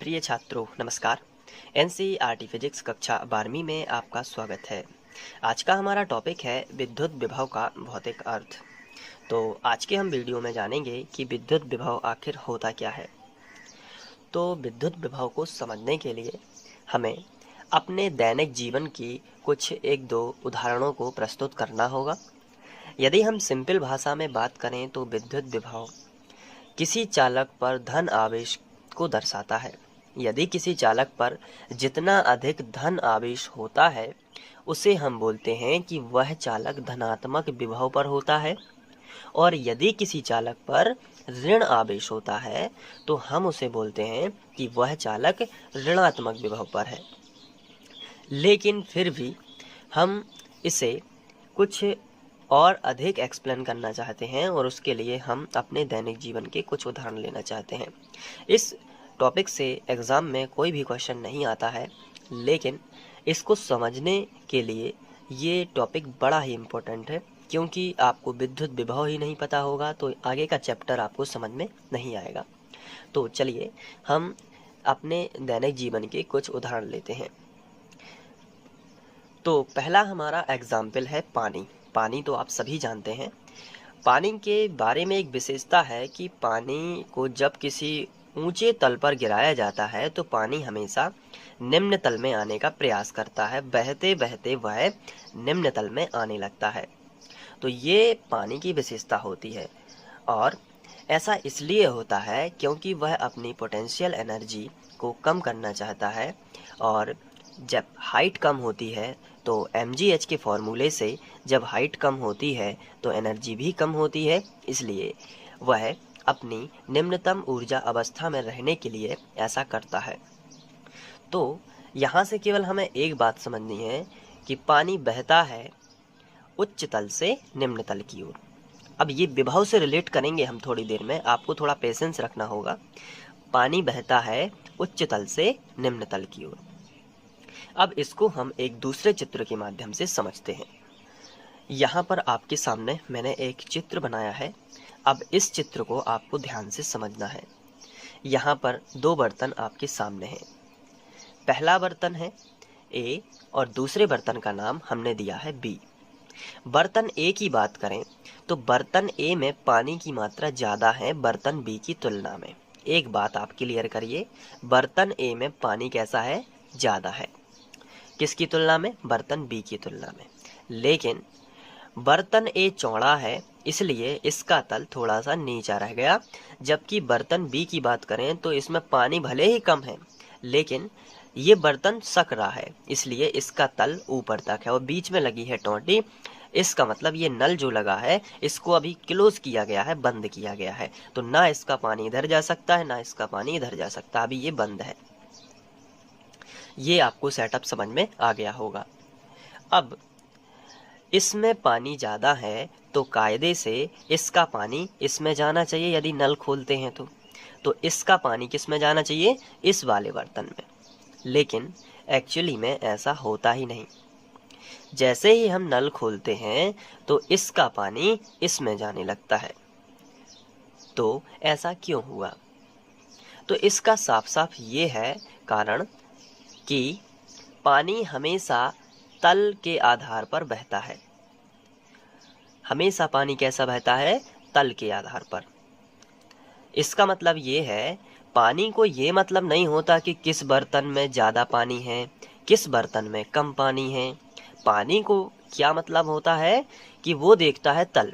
प्रिय छात्रों नमस्कार। एनसीईआरटी फिजिक्स कक्षा 12वीं में आपका स्वागत है। आज का हमारा टॉपिक है विद्युत विभव का भौतिक अर्थ। तो आज के हम वीडियो में जानेंगे कि विद्युत विभव आखिर होता क्या है। तो विद्युत विभव को समझने के लिए हमें अपने दैनिक जीवन की कुछ एक दो उदाहरणों को प्रस्तुत करना होगा। यदि हम सिंपल भाषा में बात करें तो विद्युत विभव किसी चालक पर धन आवेश को दर्शाता है। यदि किसी चालक पर जितना अधिक धन आवेश होता है उसे हम बोलते हैं कि वह चालक धनात्मक विभव पर होता है, और यदि किसी चालक पर ऋण आवेश होता है तो हम उसे बोलते हैं कि वह चालक ऋणात्मक विभव पर है। लेकिन फिर भी हम इसे कुछ और अधिक एक्सप्लेन करना चाहते हैं और उसके लिए हम अपने दैनिक जीवन के कुछ उदाहरण लेना चाहते हैं। इस टॉपिक से एग्ज़ाम में कोई भी क्वेश्चन नहीं आता है, लेकिन इसको समझने के लिए ये टॉपिक बड़ा ही इम्पोर्टेंट है, क्योंकि आपको विद्युत विभव ही नहीं पता होगा तो आगे का चैप्टर आपको समझ में नहीं आएगा। तो चलिए हम अपने दैनिक जीवन के कुछ उदाहरण लेते हैं। तो पहला हमारा एग्जाम्पल है पानी। पानी तो आप सभी जानते हैं। पानी के बारे में एक विशेषता है कि पानी को जब किसी ऊंचे तल पर गिराया जाता है तो पानी हमेशा निम्न तल में आने का प्रयास करता है। बहते बहते वह निम्न तल में आने लगता है। तो ये पानी की विशेषता होती है, और ऐसा इसलिए होता है क्योंकि वह अपनी पोटेंशियल एनर्जी को कम करना चाहता है, और जब हाइट कम होती है तो mgh के फॉर्मूले से जब हाइट कम होती है तो एनर्जी भी कम होती है, इसलिए वह अपनी निम्नतम ऊर्जा अवस्था में रहने के लिए ऐसा करता है। तो यहाँ से केवल हमें एक बात समझनी है कि पानी बहता है उच्च तल से निम्न तल की ओर। अब ये विभव से रिलेट करेंगे हम थोड़ी देर में, आपको थोड़ा पेशेंस रखना होगा। पानी बहता है उच्च तल से निम्न तल की ओर। अब इसको हम एक दूसरे चित्र के माध्यम से समझते हैं। यहाँ पर आपके सामने मैंने एक चित्र बनाया है। अब इस चित्र को आपको ध्यान से समझना है। यहाँ पर दो बर्तन आपके सामने हैं। पहला बर्तन है A और दूसरे बर्तन का नाम हमने दिया है B। बर्तन A की बात करें तो बर्तन A में पानी की मात्रा ज़्यादा है बर्तन B की तुलना में। एक बात आप क्लियर करिए, बर्तन A में पानी कैसा है? ज़्यादा है। किसकी तुलना में? बर्तन B की तुलना में। लेकिन बर्तन A चौड़ा है, इसलिए इसका तल थोड़ा सा नीचा रह गया। जबकि बर्तन B की बात करें तो इसमें पानी भले ही कम है, लेकिन ये बर्तन सक रहा है, इसलिए इसका तल ऊपर तक है, और बीच में लगी है टोंटी। इसका मतलब ये नल जो लगा है इसको अभी क्लोज किया गया है, बंद किया गया है। तो ना इसका पानी इधर जा सकता है ना इसका पानी इधर जा सकता है, अभी ये बंद है। ये आपको सेटअप समझ में आ गया होगा। अब इसमें पानी ज़्यादा है तो कायदे से इसका पानी इसमें जाना चाहिए। यदि नल खोलते हैं तो इसका पानी किस में जाना चाहिए? इस वाले बर्तन में। लेकिन एक्चुअली में ऐसा होता ही नहीं। जैसे ही हम नल खोलते हैं तो इसका पानी इसमें जाने लगता है। तो ऐसा क्यों हुआ? तो इसका साफ साफ ये है कारण कि पानी हमेशा तल के आधार पर बहता है। हमेशा पानी कैसा बहता है? तल के आधार पर। इसका मतलब ये है, पानी को ये मतलब नहीं होता कि किस बर्तन में ज़्यादा पानी है किस बर्तन में कम पानी है। पानी को क्या मतलब होता है कि वो देखता है तल,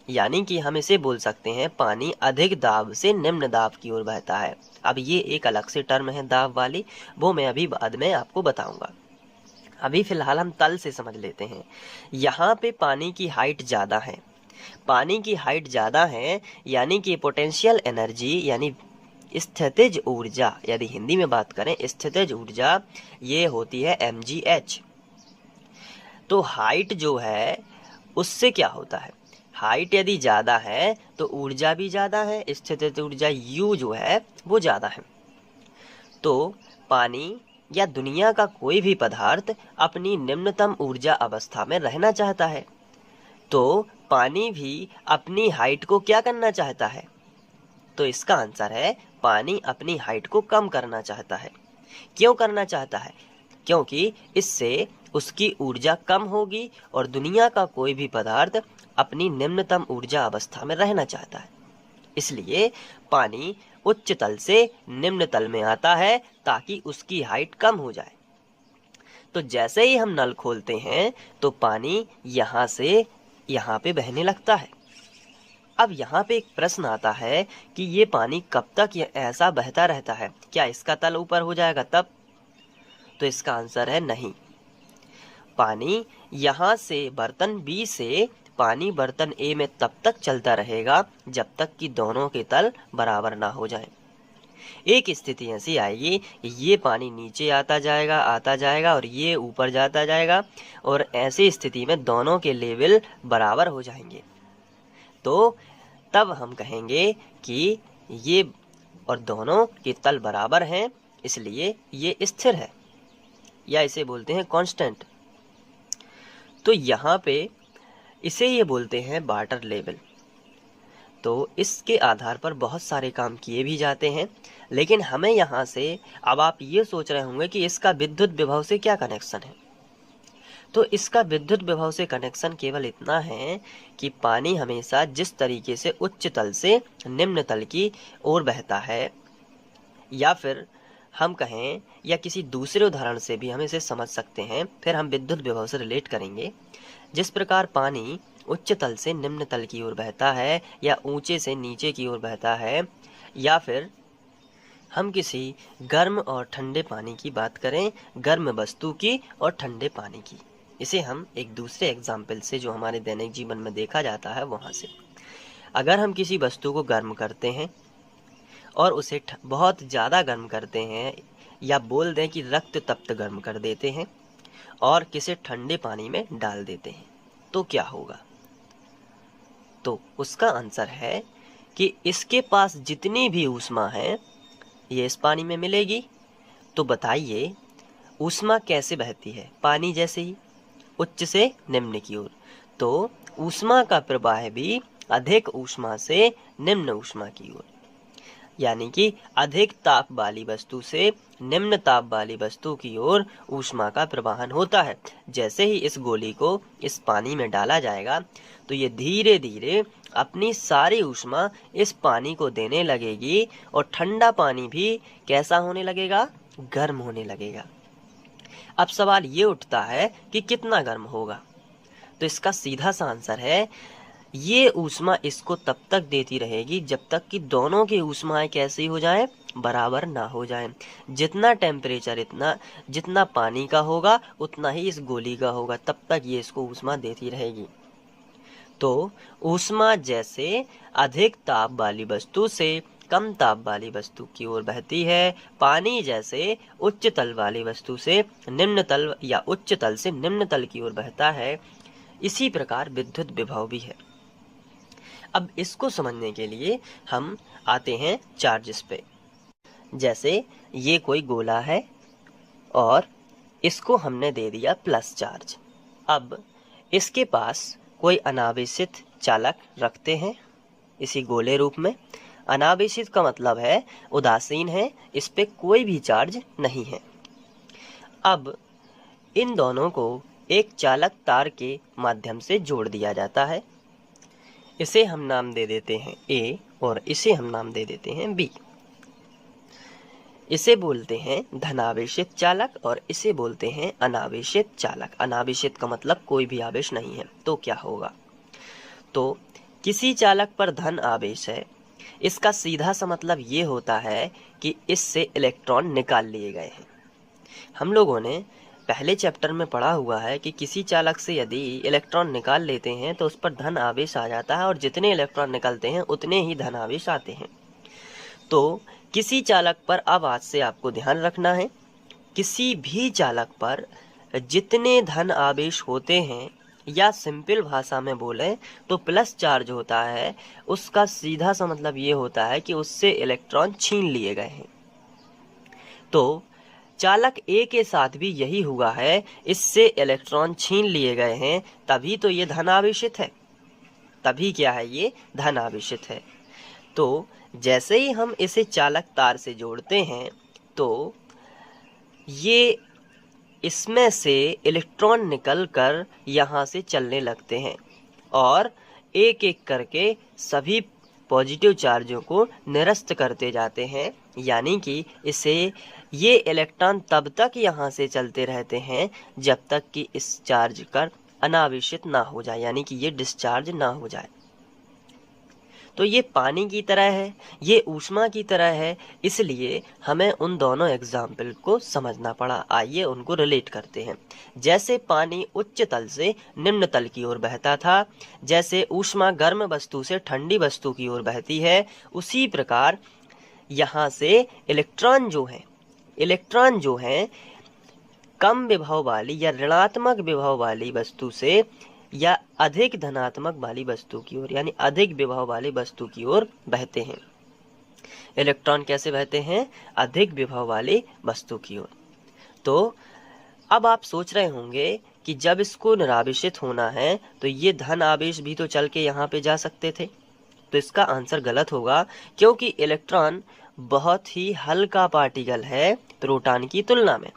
यानी कि हम इसे बोल सकते हैं पानी अधिक दाब से निम्न दाब की ओर बहता है। अब ये एक अलग से टर्म है दाब वाली, वो मैं अभी बाद में आपको बताऊंगा। अभी फिलहाल हम तल से समझ लेते हैं। यहाँ पे पानी की हाइट ज़्यादा है। पानी की हाइट ज़्यादा है यानी कि पोटेंशियल एनर्जी यानी स्थितिज ऊर्जा, यदि हिंदी में बात करें स्थितिज ऊर्जा, ये होती है mgh। तो हाइट जो है उससे क्या होता है? हाइट यदि ज़्यादा है तो ऊर्जा भी ज़्यादा है, स्थितिज ऊर्जा U जो है वो ज़्यादा है। तो पानी या दुनिया का कोई भी पदार्थ अपनी निम्नतम ऊर्जा अवस्था में रहना चाहता है, तो पानी भी अपनी हाइट को क्या करना चाहता है? तो इसका आंसर है पानी अपनी हाइट को कम करना चाहता है। क्यों करना चाहता है? क्योंकि इससे उसकी ऊर्जा कम होगी और दुनिया का कोई भी पदार्थ अपनी निम्नतम ऊर्जा अवस्था में रहना चाहता है। इसलिए पानी उच्च तल से निम्न तल में आता है ताकि उसकी हाइट कम हो जाए। तो जैसे ही हम नल खोलते हैं तो पानी यहाँ से यहाँ पे बहने लगता है। अब यहाँ पे एक प्रश्न आता है कि ये पानी कब तक ऐसा बहता रहता है? क्या इसका तल ऊपर हो जाएगा तब? तो इसका आंसर है नहीं। पानी यहाँ से बर्तन बी से पानी बर्तन ए में तब तक चलता रहेगा जब तक कि दोनों के तल बराबर ना हो जाएं। एक स्थिति ऐसी आएगी, ये पानी नीचे आता जाएगा और ये ऊपर जाता जाएगा और ऐसी स्थिति में दोनों के लेवल बराबर हो जाएंगे। तो तब हम कहेंगे कि ये और दोनों के तल बराबर हैं, इसलिए ये स्थिर है, या इसे बोलते हैं कांस्टेंट। तो यहाँ पे इसे ये बोलते हैं वाटर लेवल। तो इसके आधार पर बहुत सारे काम किए भी जाते हैं, लेकिन हमें यहाँ से अब आप ये सोच रहे होंगे कि इसका विद्युत विभव से क्या कनेक्शन है। तो इसका विद्युत विभव से कनेक्शन केवल इतना है कि पानी हमेशा जिस तरीके से उच्च तल से निम्न तल की ओर बहता है, या फिर हम कहें या किसी दूसरे उदाहरण से भी हम इसे समझ सकते हैं, फिर हम विद्युत विभव से रिलेट करेंगे। जिस प्रकार पानी उच्च तल से निम्न तल की ओर बहता है या ऊंचे से नीचे की ओर बहता है, या फिर हम किसी गर्म और ठंडे पानी की बात करें, गर्म वस्तु की और ठंडे पानी की, इसे हम एक दूसरे एग्जाम्पल से जो हमारे दैनिक जीवन में देखा जाता है वहाँ से। अगर हम किसी वस्तु को गर्म करते हैं और उसे बहुत ज़्यादा गर्म करते हैं, या बोल दें कि रक्त तप्त गर्म कर देते हैं और किसी ठंडे पानी में डाल देते हैं, तो क्या होगा? तो उसका आंसर है कि इसके पास जितनी भी ऊष्मा है ये इस पानी में मिलेगी। तो बताइए ऊष्मा कैसे बहती है? पानी जैसे ही उच्च से निम्न की ओर। तो ऊष्मा का प्रवाह भी अधिक ऊष्मा से निम्न ऊष्मा की ओर, यानी कि अधिक ताप वाली वस्तु से निम्न ताप वाली वस्तु की ओर ऊष्मा का प्रवाहन होता है। जैसे ही इस गोली को इस पानी में डाला जाएगा तो ये धीरे धीरे अपनी सारी ऊष्मा इस पानी को देने लगेगी और ठंडा पानी भी कैसा होने लगेगा? गर्म होने लगेगा। अब सवाल ये उठता है कि कितना गर्म होगा? तो इसका सीधा सा आंसर है, ये ऊष्मा इसको तब तक देती रहेगी जब तक कि दोनों की ऊष्माएं कैसी हो जाएं? बराबर ना हो जाएं। जितना टेम्परेचर जितना पानी का होगा उतना ही इस गोली का होगा, तब तक ये इसको ऊष्मा देती रहेगी। तो ऊष्मा जैसे अधिक ताप वाली वस्तु से कम ताप वाली वस्तु की ओर बहती है, पानी जैसे उच्च तल वाली वस्तु से निम्न तल या उच्च तल से निम्न तल की ओर बहता है, इसी प्रकार विद्युत विभव भी है। अब इसको समझने के लिए हम आते हैं चार्जेस पे। जैसे ये कोई गोला है और इसको हमने दे दिया प्लस चार्ज। अब इसके पास कोई अनावेशित चालक रखते हैं इसी गोले रूप में। अनावेशित का मतलब है उदासीन है, इस पे कोई भी चार्ज नहीं है। अब इन दोनों को एक चालक तार के माध्यम से जोड़ दिया जाता है। इसे हम नाम दे देते हैं A और इसे हम नाम दे देते हैं B। इसे बोलते हैं धनावेशित चालक और इसे बोलते हैं अनावेशित चालक। अनावेशित का मतलब कोई भी आवेश नहीं है। तो क्या होगा? तो किसी चालक पर धन आवेश है, इसका सीधा सा मतलब ये होता है कि इससे इलेक्ट्रॉन निकाल लिए गए हैं। हम लोगों ने पहले चैप्टर में पढ़ा हुआ है कि किसी चालक से यदि इलेक्ट्रॉन निकाल लेते हैं तो उस पर धन आवेश आ जाता है और जितने इलेक्ट्रॉन निकलते हैं उतने ही धन आवेश आते हैं। तो किसी चालक पर, अब आज से आपको ध्यान रखना है, किसी भी चालक पर जितने धन आवेश होते हैं, या सिंपल भाषा में बोलें तो प्लस चार्ज होता है, उसका सीधा सा मतलब ये होता है कि उससे इलेक्ट्रॉन छीन लिए गए हैं। तो चालक A के साथ भी यही हुआ है, इससे इलेक्ट्रॉन छीन लिए गए हैं, तभी तो ये धनावेशित है। तभी क्या है? ये धनावेशित है। तो जैसे ही हम इसे चालक तार से जोड़ते हैं तो ये इसमें से इलेक्ट्रॉन निकलकर यहाँ से चलने लगते हैं और एक एक करके सभी पॉजिटिव चार्जों को निरस्त करते जाते हैं। यानी कि ये इलेक्ट्रॉन तब तक यहाँ से चलते रहते हैं जब तक कि इस चार्ज का अनावेशित ना हो जाए, यानी कि ये डिस्चार्ज ना हो जाए। तो ये पानी की तरह है, ये ऊष्मा की तरह है, इसलिए हमें उन दोनों एग्जाम्पल को समझना पड़ा। आइए उनको रिलेट करते हैं। जैसे पानी उच्च तल से निम्न तल की ओर बहता था, जैसे ऊष्मा गर्म वस्तु से ठंडी वस्तु की ओर बहती है, उसी प्रकार यहाँ से इलेक्ट्रॉन जो है कम विभव वाली या ऋणात्मक विभव वाली वस्तु से या अधिक धनात्मक वाली वस्तु की ओर, यानी अधिक विभव वाली वस्तु की ओर बहते हैं। इलेक्ट्रॉन कैसे बहते हैं? अधिक विभव वाली वस्तु की ओर। तो अब आप सोच रहे होंगे कि जब इसको निरावेशित होना है तो ये धन आवेश भी तो चल के यहाँ पे जा सकते थे। तो इसका आंसर गलत होगा, क्योंकि इलेक्ट्रॉन बहुत ही हल्का पार्टिकल है प्रोटॉन की तुलना में।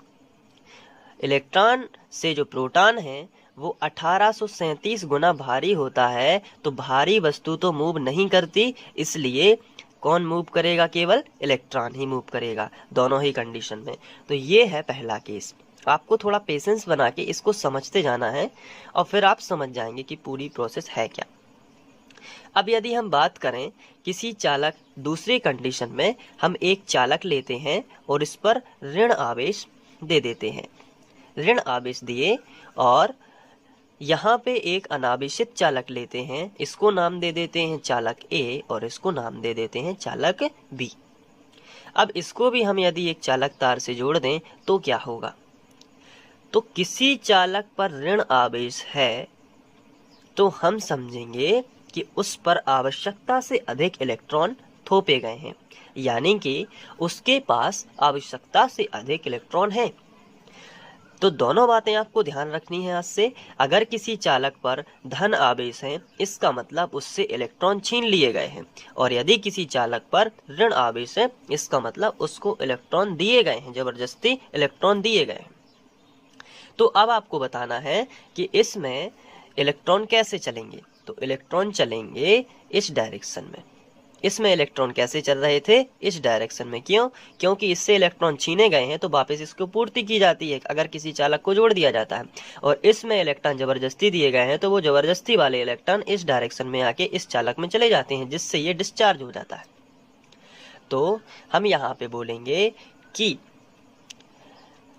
इलेक्ट्रॉन से जो प्रोटॉन है वो 1837 गुना भारी होता है। तो भारी वस्तु तो मूव नहीं करती, इसलिए कौन मूव करेगा? केवल इलेक्ट्रॉन ही मूव करेगा, दोनों ही कंडीशन में। तो ये है पहला केस। आपको थोड़ा पेशेंस बना के इसको समझते जाना है और फिर आप समझ जाएंगे कि पूरी प्रोसेस है क्या। अब यदि हम बात करें किसी चालक, दूसरी कंडीशन में हम एक चालक लेते हैं और इस पर ऋण आवेश दे देते हैं। ऋण आवेश दिए और यहाँ पे एक अनावेशित चालक लेते हैं, इसको नाम दे देते हैं चालक ए और इसको नाम दे देते हैं चालक बी। अब इसको भी हम यदि एक चालक तार से जोड़ दें तो क्या होगा? तो किसी चालक पर ऋण आवेश है तो हम समझेंगे कि उस पर आवश्यकता से अधिक इलेक्ट्रॉन थोपे गए हैं, यानी कि उसके पास आवश्यकता से अधिक इलेक्ट्रॉन हैं। तो दोनों बातें आपको ध्यान रखनी है आज से। अगर किसी चालक पर धन आवेश है, इसका मतलब उससे इलेक्ट्रॉन छीन लिए गए हैं, और यदि किसी चालक पर ऋण आवेश है, इसका मतलब उसको इलेक्ट्रॉन दिए गए हैं, जबरदस्ती इलेक्ट्रॉन दिए गए हैं। तो अब आपको बताना है कि इसमें इलेक्ट्रॉन कैसे चलेंगे। तो इलेक्ट्रॉन चलेंगे इस डायरेक्शन में। इसमें इलेक्ट्रॉन कैसे चल रहे थे? इस डायरेक्शन में। क्यों? क्योंकि इससे इलेक्ट्रॉन छीने गए हैं तो वापस इसको पूर्ति की जाती है अगर किसी चालक को जोड़ दिया जाता है, और इसमें इलेक्ट्रॉन जबरदस्ती दिए गए हैं तो वो जबरदस्ती वाले इलेक्ट्रॉन इस डायरेक्शन में आके इस चालक में चले जाते हैं, जिससे ये डिस्चार्ज हो जाता है। तो हम यहाँ पे बोलेंगे कि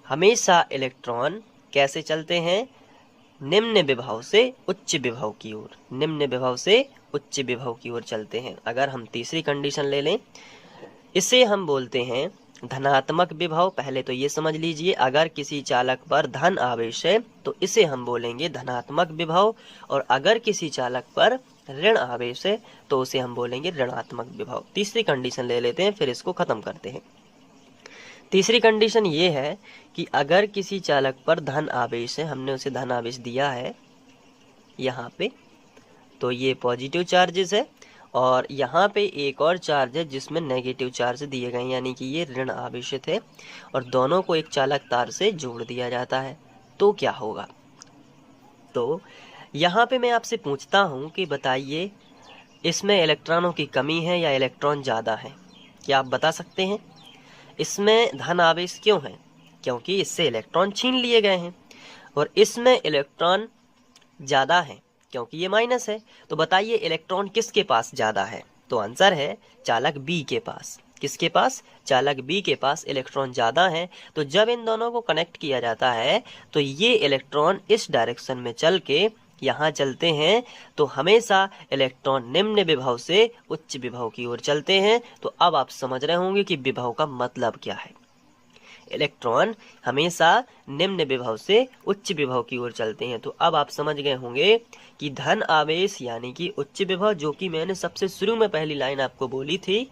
हमेशा इलेक्ट्रॉन कैसे चलते हैं? निम्न विभव से उच्च विभव की ओर, निम्न विभव से उच्च विभव की ओर चलते हैं। अगर हम तीसरी कंडीशन ले लें, इसे हम बोलते हैं धनात्मक विभव। पहले तो ये समझ लीजिए, अगर किसी चालक पर धन आवेश है तो इसे हम बोलेंगे धनात्मक विभव, और अगर किसी चालक पर ऋण आवेश है तो उसे हम बोलेंगे ऋणात्मक विभव। तीसरी कंडीशन ले लेते हैं, फिर इसको खत्म करते हैं। तीसरी कंडीशन ये है कि अगर किसी चालक पर धन आवेश है, हमने उसे धन आवेश दिया है यहाँ पे, तो ये पॉजिटिव चार्जेस है, और यहाँ पे एक और चार्ज है जिसमें नेगेटिव चार्ज दिए गए, यानी कि ये ऋण आवेशित है, और दोनों को एक चालक तार से जोड़ दिया जाता है। तो क्या होगा? तो यहाँ पे मैं आपसे पूछता हूँ कि बताइए, इसमें इलेक्ट्रॉनों की कमी है या इलेक्ट्रॉन ज़्यादा है? क्या आप बता सकते हैं? इसमें धन आवेश क्यों है? क्योंकि इससे इलेक्ट्रॉन छीन लिए गए हैं, और इसमें इलेक्ट्रॉन ज़्यादा है क्योंकि ये माइनस है। तो बताइए इलेक्ट्रॉन किसके पास ज़्यादा है? तो आंसर है चालक बी के पास। किसके पास? चालक बी के पास इलेक्ट्रॉन ज़्यादा है। तो जब इन दोनों को कनेक्ट किया जाता है तो ये इलेक्ट्रॉन इस डायरेक्शन में चल के यहाँ चलते हैं, तो हमेशा इलेक्ट्रॉन निम्न विभव से उच्च विभव की ओर चलते हैं। तो अब आप समझ रहे होंगे कि विभव का मतलब क्या है। इलेक्ट्रॉन हमेशा निम्न विभव से उच्च विभव की ओर चलते हैं। तो अब आप समझ गए होंगे कि धन आवेश यानी कि उच्च विभव, जो कि मैंने सबसे शुरू में पहली लाइन आपको बोली थी,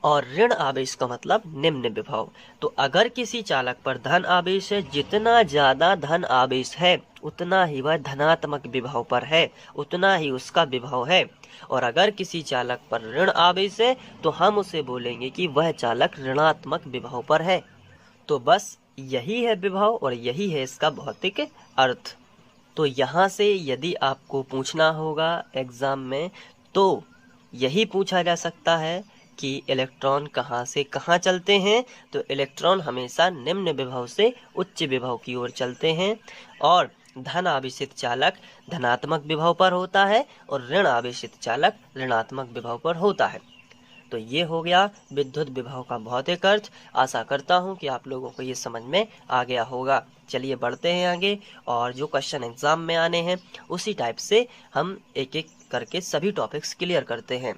और ऋण आवेश का मतलब निम्न विभव। तो अगर किसी चालक पर धन आवेश है, जितना ज्यादा धन आवेश है उतना ही वह धनात्मक विभव पर है, उतना ही उसका विभव है। और अगर किसी चालक पर ऋण आवेश है तो हम उसे बोलेंगे कि वह चालक ऋणात्मक विभव पर है। तो बस यही है विभव और यही है इसका भौतिक अर्थ। तो यहाँ से यदि आपको पूछना होगा एग्जाम में तो यही पूछा जा सकता है कि इलेक्ट्रॉन कहाँ से कहाँ चलते हैं। तो इलेक्ट्रॉन हमेशा निम्न विभव से उच्च विभव की ओर चलते हैं और धन आवेशित चालक धनात्मक विभव पर होता है और ऋण आवेशित चालक ऋणात्मक विभव पर होता है। तो ये हो गया विद्युत विभव का भौतिक अर्थ। आशा करता हूँ कि आप लोगों को ये समझ में आ गया होगा। चलिए बढ़ते हैं आगे और जो क्वेश्चन एग्जाम में आने हैं उसी टाइप से हम एक एक करके सभी टॉपिक्स क्लियर करते हैं।